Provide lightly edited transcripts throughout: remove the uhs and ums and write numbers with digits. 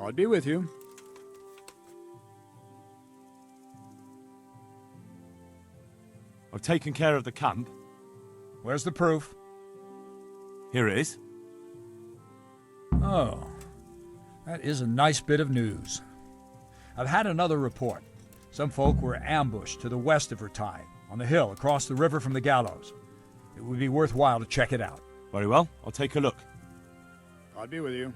I'll be with you. I've taken care of the camp. Where's the proof? Here it is. Oh, that is a nice bit of news. I've had another report. Some folk were ambushed to the west of Vertai, on the hill across the river from the gallows. It would be worthwhile to check it out. Very well, I'll take a look. I'll be with you.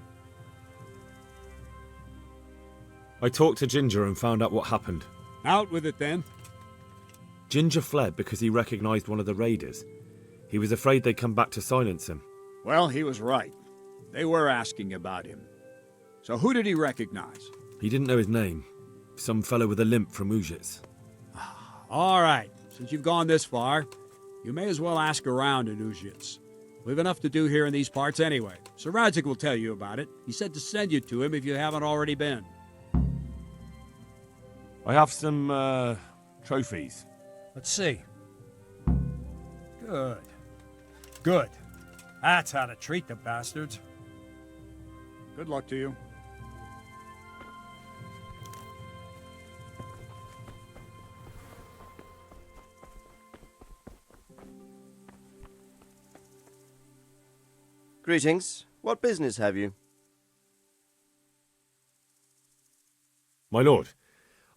I talked to Ginger and found out what happened. Out with it then. Ginger fled because he recognized one of the raiders. He was afraid they'd come back to silence him. Well, he was right. They were asking about him. So who did he recognize? He didn't know his name. Some fellow with a limp from Ujits. All right, since you've gone this far, you may as well ask around in Ujits. We've enough to do here in these parts anyway. Sir Radzik will tell you about it. He said to send you to him if you haven't already been. I have some, trophies. Let's see. Good. Good. That's how to treat the bastards. Good luck to you. Greetings. What business have you? My lord,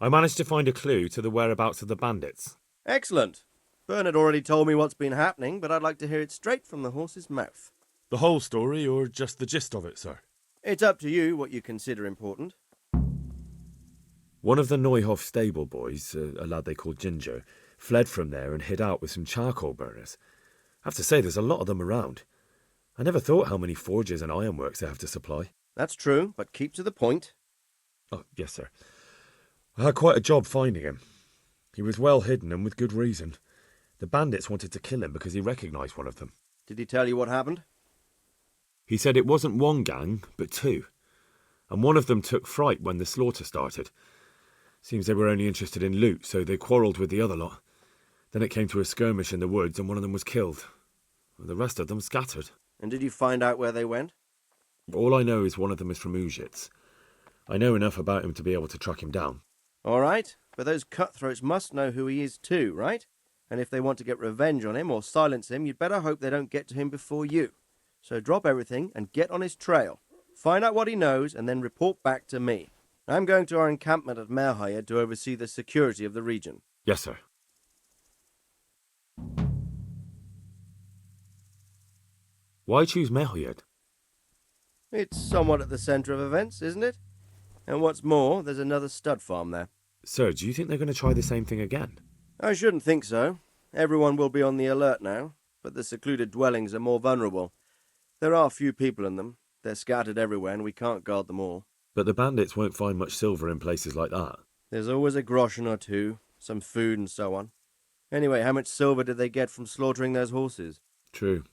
I managed to find a clue to the whereabouts of the bandits. Excellent. Bernard already told me what's been happening, but I'd like to hear it straight from the horse's mouth. The whole story, or just the gist of it, sir? It's up to you what you consider important. One of the Neuhof stable boys, a lad they called Ginger, fled from there and hid out with some charcoal burners. I have to say, there's a lot of them around. I never thought how many forges and ironworks they have to supply. That's true, but keep to the point. Oh, yes, sir. I had quite a job finding him. He was well hidden and with good reason. The bandits wanted to kill him because he recognised one of them. Did he tell you what happened? He said it wasn't one gang, but two. And one of them took fright when the slaughter started. Seems they were only interested in loot, so they quarrelled with the other lot. Then it came to a skirmish in the woods and one of them was killed. The rest of them scattered. And did you find out where they went? All I know is one of them is from Ujits. I know enough about him to be able to track him down. All right, but those cutthroats must know who he is too, right? And if they want to get revenge on him or silence him, you'd better hope they don't get to him before you. So drop everything and get on his trail. Find out what he knows and then report back to me. I'm going to our encampment at Merhayed to oversee the security of the region. Yes, sir. Why choose Merhayed? It's somewhat at the centre of events, isn't it? And what's more, there's another stud farm there. Sir, do you think they're going to try the same thing again? I shouldn't think so. Everyone will be on the alert now, but the secluded dwellings are more vulnerable. There are few people in them. They're scattered everywhere and we can't guard them all. But the bandits won't find much silver in places like that. There's always a groschen or two, some food and so on. Anyway, how much silver did they get from slaughtering those horses? True.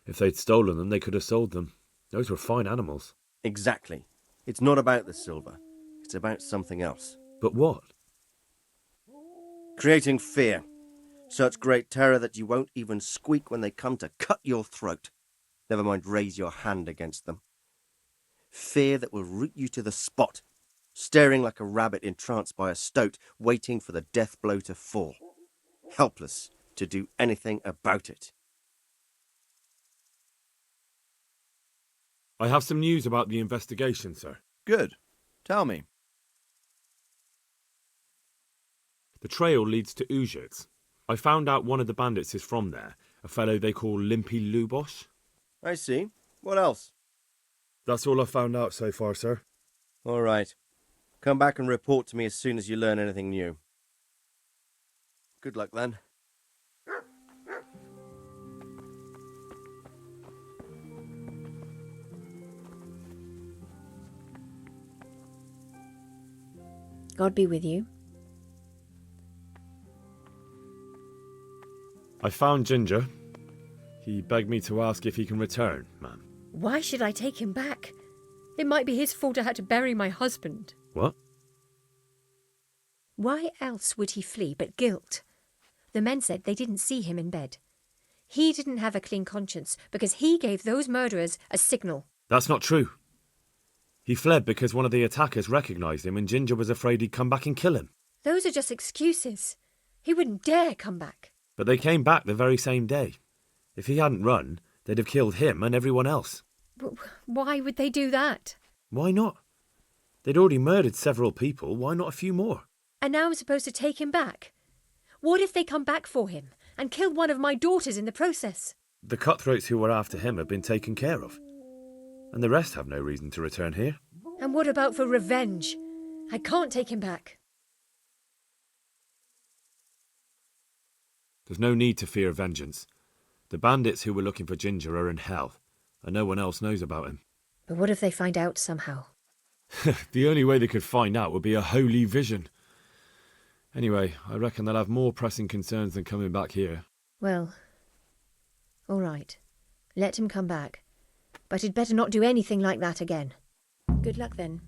If they'd stolen them, they could have sold them. Those were fine animals. Exactly. It's not about the silver. It's about something else. But what? Creating fear. Such great terror that you won't even squeak when they come to cut your throat. Never mind raise your hand against them. Fear that will root you to the spot, staring like a rabbit entranced by a stoat, waiting for the death blow to fall. Helpless to do anything about it. I have some news about the investigation, sir. Good. Tell me. The trail leads to Ujits. I found out one of the bandits is from there, a fellow they call Limpy Lubosh. I see. What else? That's all I've found out so far, sir. All right. Come back and report to me as soon as you learn anything new. Good luck then. God be with you. I found Ginger. He begged me to ask if he can return, ma'am. Why should I take him back? It might be his fault I had to bury my husband. What? Why else would he flee but guilt? The men said they didn't see him in bed. He didn't have a clean conscience because he gave those murderers a signal. That's not true. He fled because one of the attackers recognised him and Ginger was afraid he'd come back and kill him. Those are just excuses. He wouldn't dare come back. But they came back the very same day. If he hadn't run, they'd have killed him and everyone else. Why would they do that? Why not? They'd already murdered several people, why not a few more? And now I'm supposed to take him back? What if they come back for him and kill one of my daughters in the process? The cutthroats who were after him have been taken care of. And the rest have no reason to return here. And what about for revenge? I can't take him back. There's no need to fear vengeance. The bandits who were looking for Ginger are in hell, and no one else knows about him. But what if they find out somehow? The only way they could find out would be a holy vision. Anyway, I reckon they'll have more pressing concerns than coming back here. Well, all right. Let him come back. But he'd better not do anything like that again. Good luck then.